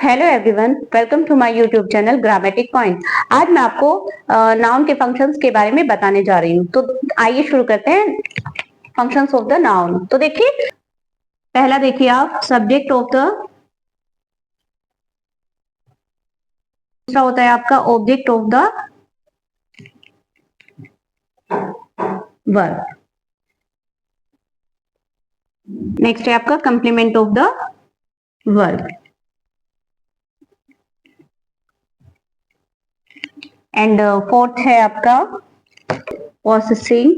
Hello everyone, welcome to my YouTube channel grammatic point. आज मैं आपको नाउन के फंक्शंस के बारे में बताने जा रही हूँ। तो आइए शुरू करते हैं फंक्शंस ऑफ द नाउन। तो देखिए, पहला देखिए आप सब्जेक्ट ऑफ द, दूसरा होता है आपका object of the verb, next है आपका complement of the verb, and fourth है आपका possessing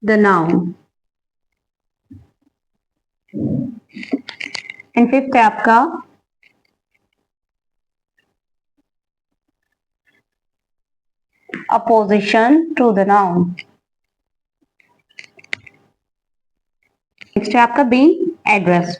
the noun, and fifth है आपका apposition to the noun, next है आपका बीइंग एड्रेस।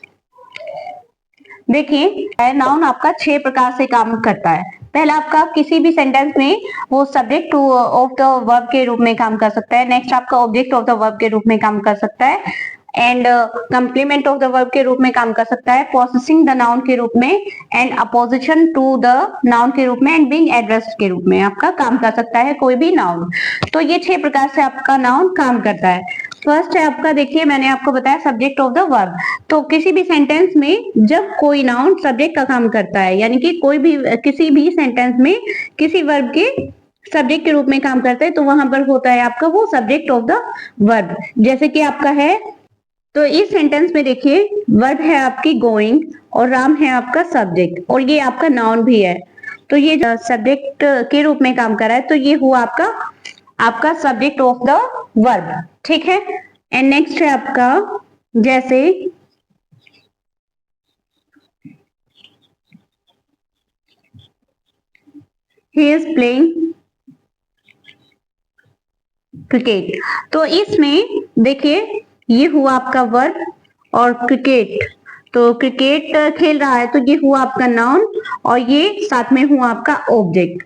देखिए, नाउन आपका 6 प्रकार से काम करता है। पहला आपका किसी भी सेंटेंस में वो सब्जेक्ट ऑफ द वर्ब के रूप में काम कर सकता है। नेक्स्ट आपका ऑब्जेक्ट ऑफ द वर्ब के रूप में काम कर सकता है, and complement of the verb के रूप में काम कर सकता है, पोसेसिंग द नाउन के रूप में, and apposition to the noun के रूप में, एंड बीइंग एड्रेस्ड के रूप में आपका काम कर सकता है कोई भी नाउन। तो ये 6 प्रकार से आपका नाउन काम करता है। फर्स्ट है आपका, देखिए मैंने आपको बताया सब्जेक्ट ऑफ द वर्ब। तो किसी भी सेंटेंस में जब कोई नाउन सब्जेक्ट का काम करता है, यानी कि कोई भी किसी भी सेंटेंस में किसी वर्ब के सब्जेक्ट के रूप में काम करता है, तो वहां पर होता है आपका वो सब्जेक्ट ऑफ द वर्ब। जैसे कि आपका है, तो इस सेंटेंस में देखिए वर्ब है आपकी गोइंग और राम है आपका सब्जेक्ट, और ये आपका नाउन भी है। तो ये सब्जेक्ट के रूप में काम कर रहा है, तो ये हुआ आपका सब्जेक्ट ऑफ द वर्ब, ठीक है। एंड नेक्स्ट है आपका, जैसे ही इज प्लेइंग क्रिकेट, तो इसमें देखिए ये हुआ आपका वर्ब, और क्रिकेट, तो क्रिकेट खेल रहा है, तो ये हुआ आपका नाउन, और ये साथ में हुआ आपका ऑब्जेक्ट,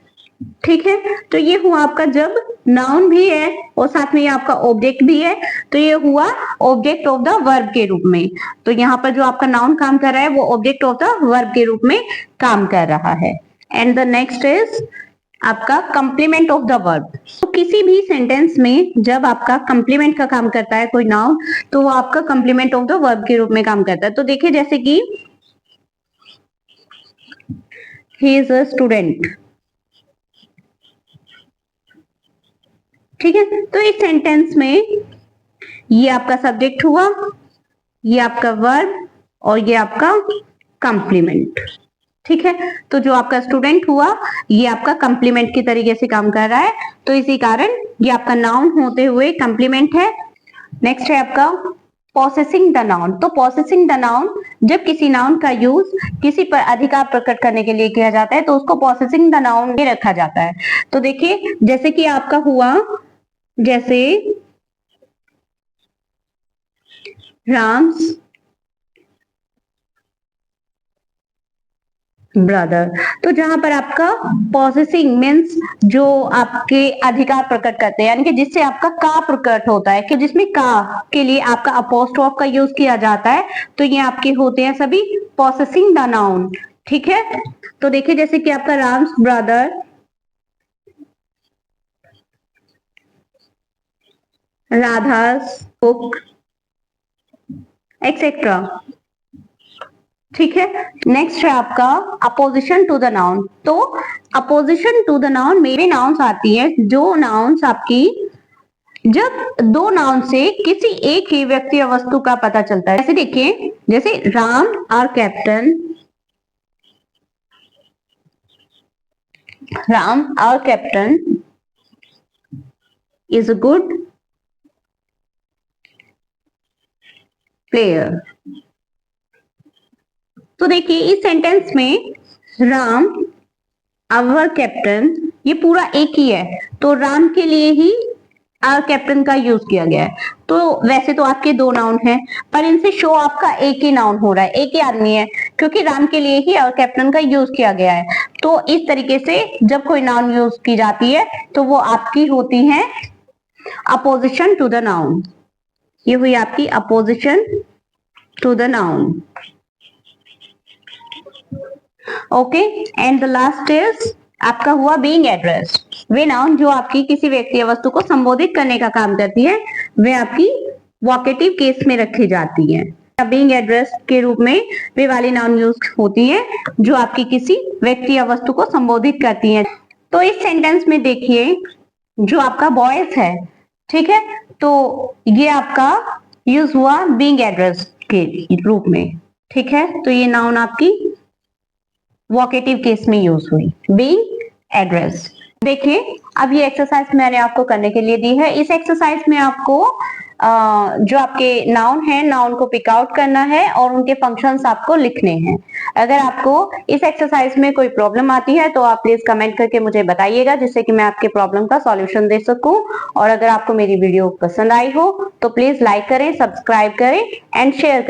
ठीक है। तो ये हुआ आपका जब नाउन भी है और साथ में ये आपका ऑब्जेक्ट भी है, तो ये हुआ ऑब्जेक्ट ऑफ द वर्ब के रूप में। तो यहाँ पर जो आपका नाउन काम कर रहा है वो ऑब्जेक्ट ऑफ द वर्ब के रूप में काम कर रहा है। एंड द नेक्स्ट इज आपका कंप्लीमेंट ऑफ द वर्ब। तो किसी भी सेंटेंस में जब आपका कंप्लीमेंट का काम करता है कोई नाउन, तो वो आपका कंप्लीमेंट ऑफ द वर्ब के रूप में काम करता है। तो देखिए, जैसे कि ही इज अ स्टूडेंट, ठीक है। तो इस सेंटेंस में ये आपका सब्जेक्ट हुआ, ये आपका वर्ब, और ये आपका कंप्लीमेंट, ठीक है। तो जो आपका स्टूडेंट हुआ ये आपका कंप्लीमेंट की तरीके से काम कर रहा है, तो इसी कारण ये आपका नाउन होते हुए कंप्लीमेंट है। नेक्स्ट है आपका पोसेसिंग द नाउन। तो पोसेसिंग द नाउन, जब किसी नाउन का यूज किसी पर अधिकार प्रकट करने के लिए किया जाता है, तो उसको पोसेसिंग द नाउन में रखा जाता है। तो देखिए, जैसे कि आपका हुआ, जैसे राम्स ब्रदर, तो जहां पर आपका पॉसेसिंग मीन्स जो आपके अधिकार प्रकट करते हैं, यानी कि जिससे आपका का प्रकट होता है, कि जिसमें का के लिए आपका अपोस्ट्रोफ का यूज किया जाता है, तो ये आपके होते हैं सभी पॉसेसिंग द नाउन, ठीक है। तो देखिए, जैसे कि आपका Ram's brother, Radha's book, etcetera, ठीक है। नेक्स्ट है आपका अपोजिशन टू द नाउन। तो अपोजिशन टू द नाउन में नाउन्स आती है, जो नाउन्स आपकी जब दो नाउन से किसी एक ही व्यक्ति या वस्तु का पता चलता है। जैसे देखिए, जैसे Ram our captain, Ram our captain is a good player. तो देखिए, इस सेंटेंस में राम आवर कैप्टन, ये पूरा एक ही है, तो राम के लिए ही आवर कैप्टन का यूज किया गया है। तो वैसे तो आपके दो नाउन हैं, पर इनसे शो आपका एक ही नाउन हो रहा है, एक ही आदमी है, क्योंकि राम के लिए ही आवर कैप्टन का यूज किया गया है। तो इस तरीके से जब कोई नाउन यूज की जाती है, तो वो आपकी होती है अपोजिशन टू द नाउन। ये हुई आपकी apposition to the noun. Okay, and the last is आपका हुआ बीइंग एड्रेस्ड। वे नाउन जो आपकी किसी व्यक्ति या वस्तु को संबोधित करने का काम करती है, वे आपकी वोकेटिव केस में रखी जाती है। बीइंग एड्रेस के रूप में वे वाली नाउन यूज होती है जो आपकी किसी व्यक्ति या वस्तु को संबोधित करती है। तो इस सेंटेंस में देखिए जो आपका बॉयज है, ठीक है, तो ये आपका यूज हुआ बीइंग एड्रेस के रूप में, ठीक है। तो ये नाउन आपकी वोकेटिव केस में यूज हुई बीइंग एड्रेस। देखिए अब ये एक्सरसाइज मैंने आपको करने के लिए दी है। इस एक्सरसाइज में आपको जो आपके नाउन है, नाउन को पिक आउट करना है और उनके फंक्शंस आपको लिखने हैं। अगर आपको इस एक्सरसाइज में कोई प्रॉब्लम आती है तो आप प्लीज कमेंट करके मुझे बताइएगा, जिससे कि मैं आपके प्रॉब्लम का सॉल्यूशन दे सकूं। और अगर आपको मेरी वीडियो पसंद आई हो तो प्लीज लाइक करें, सब्सक्राइब करें एंड शेयर करें।